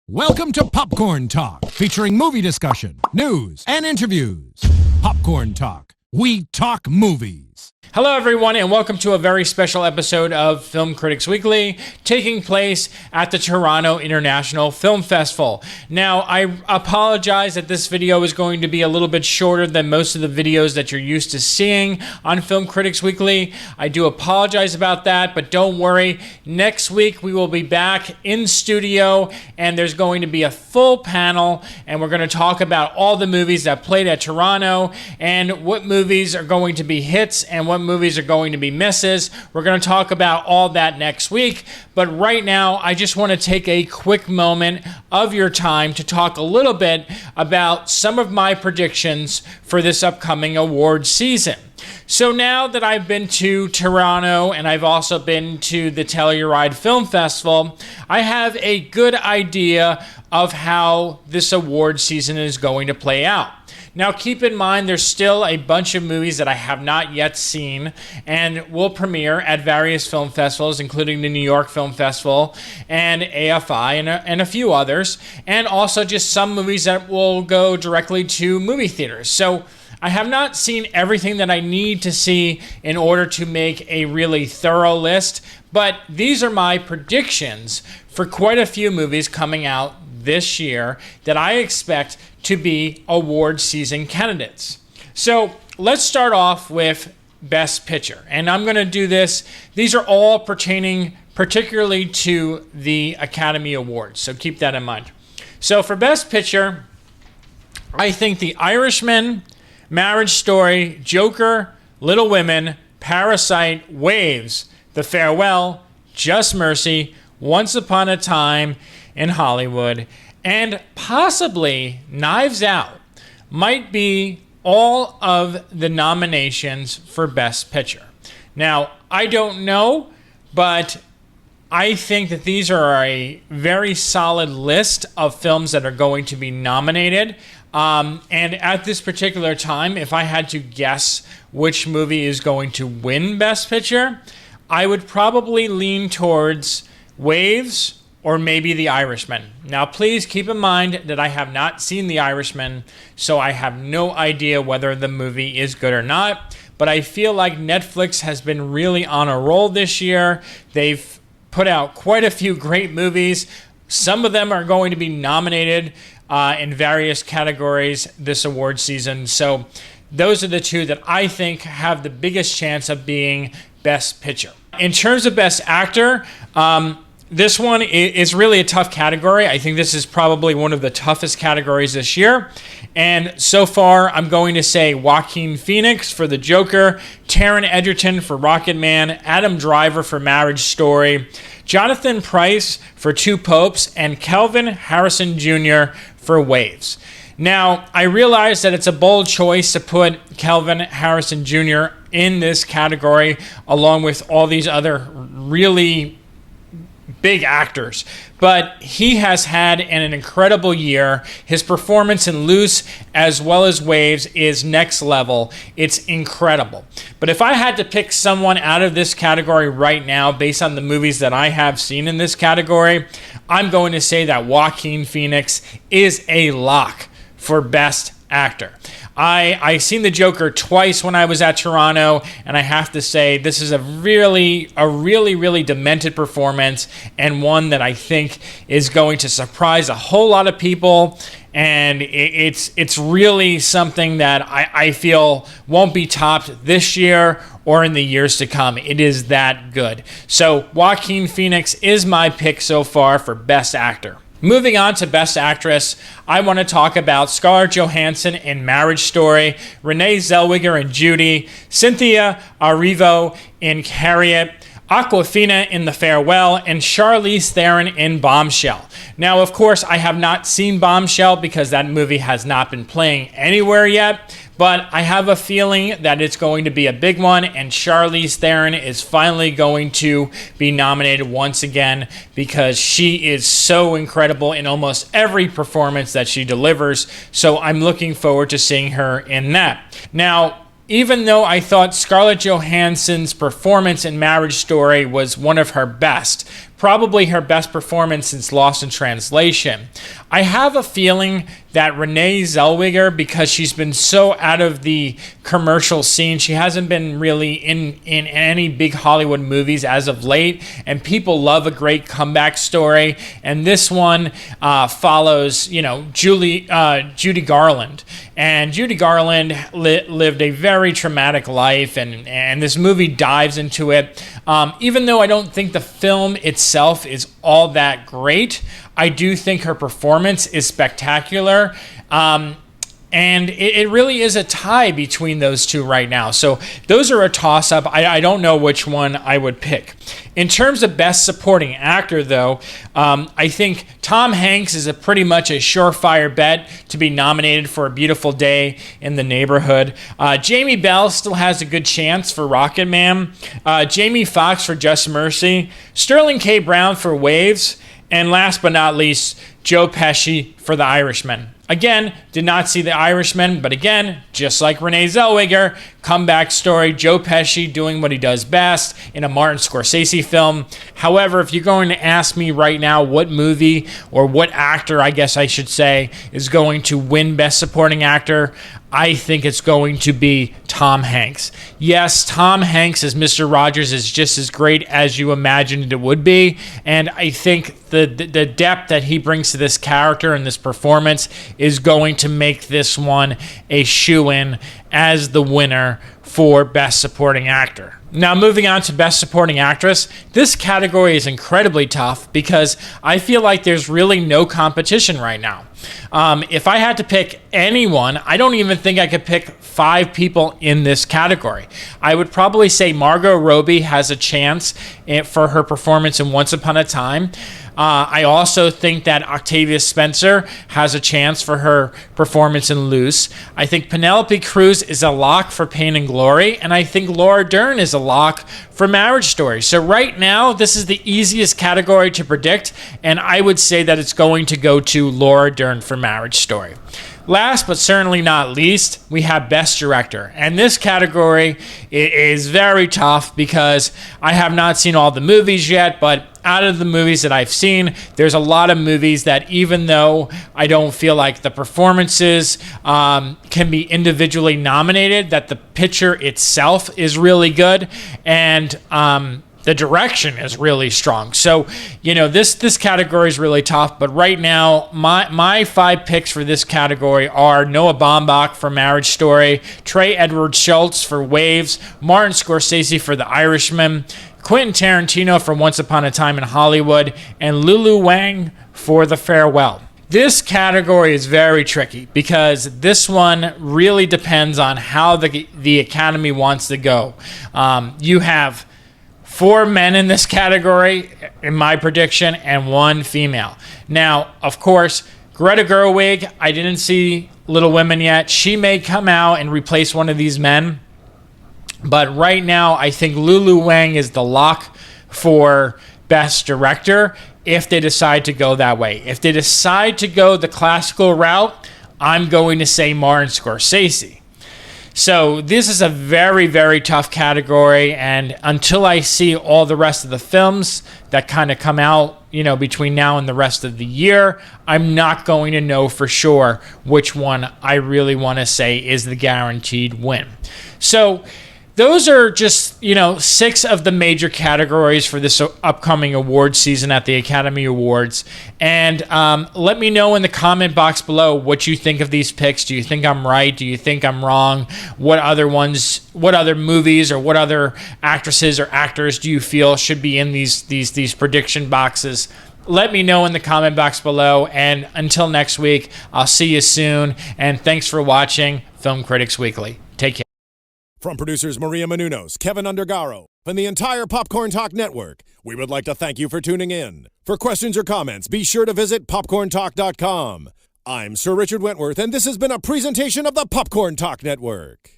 Welcome to Popcorn Talk, featuring movie discussion, news, and interviews. Popcorn Talk. We talk movies. Hello, everyone, and welcome to a very special episode of Film Critics Weekly, taking place at the Toronto International Film Festival. Now, I apologize that this video is going to be a little bit shorter than most of the videos that you're used to seeing on Film Critics Weekly. I do apologize about that, but don't worry. Next week, we will be back in studio, and there's going to be a full panel, and we're going to talk about all the movies that played at Toronto, and what movies are going to be hits, and what movies are going to be misses. We're going to talk about all that next week, but right now I just want to take a quick moment of your time to talk a little bit about some of my predictions for this upcoming award season. So now that I've been to Toronto and I've also been to the Telluride Film Festival, I have a good idea of how this award season is going to play out. Now, keep in mind, there's still a bunch of movies that I have not yet seen and will premiere at various film festivals, including the New York Film Festival and AFI and a few others, and also just some movies that will go directly to movie theaters. So I have not seen everything that I need to see in order to make a really thorough list, but these are my predictions for quite a few movies coming out this year that I expect to be award season candidates. So let's start off with Best Picture. And I'm going to do this. These are all pertaining particularly to the Academy Awards. So keep that in mind. So for Best Picture, I think The Irishman, Marriage Story, Joker, Little Women, Parasite, Waves, The Farewell, Just Mercy, Once Upon a Time in Hollywood, and possibly Knives Out might be all of the nominations for Best Picture. Now, I don't know, but I think that these are a very solid list of films that are going to be nominated. And at this particular time, if I had to guess which movie is going to win Best Picture, I would probably lean towards Waves or maybe The Irishman. Now, please keep in mind that I have not seen The Irishman, so I have no idea whether the movie is good or not. But I feel like Netflix has been really on a roll this year. They've put out quite a few great movies. Some of them are going to be nominated in various categories this award season. So those are the two that I think have the biggest chance of being Best Picture. In terms of Best Actor, this one is really a tough category. I think this is probably one of the toughest categories this year. And so far, I'm going to say Joaquin Phoenix for The Joker, Taron Egerton for Rocketman, Adam Driver for Marriage Story, Jonathan Pryce for Two Popes, and Kelvin Harrison Jr. for Waves. Now, I realize that it's a bold choice to put Kelvin Harrison Jr. in this category along with all these other really big actors, but he has had an incredible year. His performance in Loose as well as Waves is next level. It's incredible. But if I had to pick someone out of this category right now based on the movies that I have seen in this category, I'm going to say that Joaquin Phoenix is a lock for Best Actor. I seen The Joker twice when I was at Toronto, and I have to say this is a really demented performance, and one that I think is going to surprise a whole lot of people. And it's really something that I feel won't be topped this year or in the years to come. It is that good. So Joaquin Phoenix is my pick so far for Best Actor. Moving on to Best Actress, I want to talk about Scarlett Johansson in Marriage Story, Renee Zellweger in Judy, Cynthia Erivo in Harriet, Awkwafina in The Farewell, and Charlize Theron in Bombshell. Now, of course, I have not seen Bombshell because that movie has not been playing anywhere yet, but I have a feeling that it's going to be a big one, and Charlize Theron is finally going to be nominated once again because she is so incredible in almost every performance that she delivers, so I'm looking forward to seeing her in that. Now, even though I thought Scarlett Johansson's performance in Marriage Story was one of her best, probably her best performance since Lost in Translation. I have a feeling that Renee Zellweger, because she's been so out of the commercial scene, she hasn't been really in any big Hollywood movies as of late, and people love a great comeback story. And this one follows, Judy Garland. And Judy Garland lived a very traumatic life, and this movie dives into it. Even though I don't think the film itself is all that great, I do think her performance is spectacular. And it really is a tie between those two right now. So those are a toss-up. I don't know which one I would pick. In terms of Best Supporting Actor, though, I think Tom Hanks is pretty much a surefire bet to be nominated for A Beautiful Day in the Neighborhood. Jamie Bell still has a good chance for Rocket Man. Jamie Foxx for Just Mercy. Sterling K. Brown for Waves. And last but not least, Joe Pesci for The Irishman. Again, did not see The Irishman, but again, just like Renee Zellweger, comeback story, Joe Pesci doing what he does best in a Martin Scorsese film. However, if you're going to ask me right now what movie or what actor, I guess I should say, is going to win Best Supporting Actor, I think it's going to be Tom Hanks. Yes, Tom Hanks as Mr. Rogers is just as great as you imagined it would be, and I think the depth that he brings to this character and this performance is going to make this one a shoo-in as the winner for Best Supporting Actor. Now, moving on to Best Supporting Actress, this category is incredibly tough because I feel like there's really no competition right now. If I had to pick anyone, I don't even think I could pick 5 people in this category. I would probably say Margot Robbie has a chance for her performance in Once Upon a Time. I also think that Octavia Spencer has a chance for her performance in Loose. I think Penelope Cruz is a lock for Pain and Glory, and I think Laura Dern is a lock for Marriage Story. So right now, this is the easiest category to predict, and I would say that it's going to go to Laura Dern for Marriage Story. Last but certainly not least, we have Best Director. And this category is very tough because I have not seen all the movies yet, but out of the movies that I've seen, there's a lot of movies that even though I don't feel like the performances can be individually nominated, that the picture itself is really good, and the direction is really strong. So, this category is really tough, but right now, my 5 picks for this category are Noah Baumbach for Marriage Story, Trey Edward Schultz for Waves, Martin Scorsese for The Irishman, Quentin Tarantino for Once Upon a Time in Hollywood, and Lulu Wang for The Farewell. This category is very tricky because this one really depends on how the Academy wants to go. You have 4 men in this category, in my prediction, and 1 female. Now, of course, Greta Gerwig, I didn't see Little Women yet. She may come out and replace one of these men. But right now, I think Lulu Wang is the lock for Best Director if they decide to go that way. If they decide to go the classical route, I'm going to say Martin Scorsese. So this is a very, very tough category, and until I see all the rest of the films that kind of come out, between now and the rest of the year, I'm not going to know for sure which one I really want to say is the guaranteed win. So those are just, 6 of the major categories for this upcoming award season at the Academy Awards. And let me know in the comment box below what you think of these picks. Do you think I'm right? Do you think I'm wrong? What other movies or what other actresses or actors do you feel should be in these prediction boxes? Let me know in the comment box below. And until next week, I'll see you soon. And thanks for watching Film Critics Weekly. Take care. From producers Maria Menounos, Kevin Undergaro, and the entire Popcorn Talk Network, we would like to thank you for tuning in. For questions or comments, be sure to visit popcorntalk.com. I'm Sir Richard Wentworth, and this has been a presentation of the Popcorn Talk Network.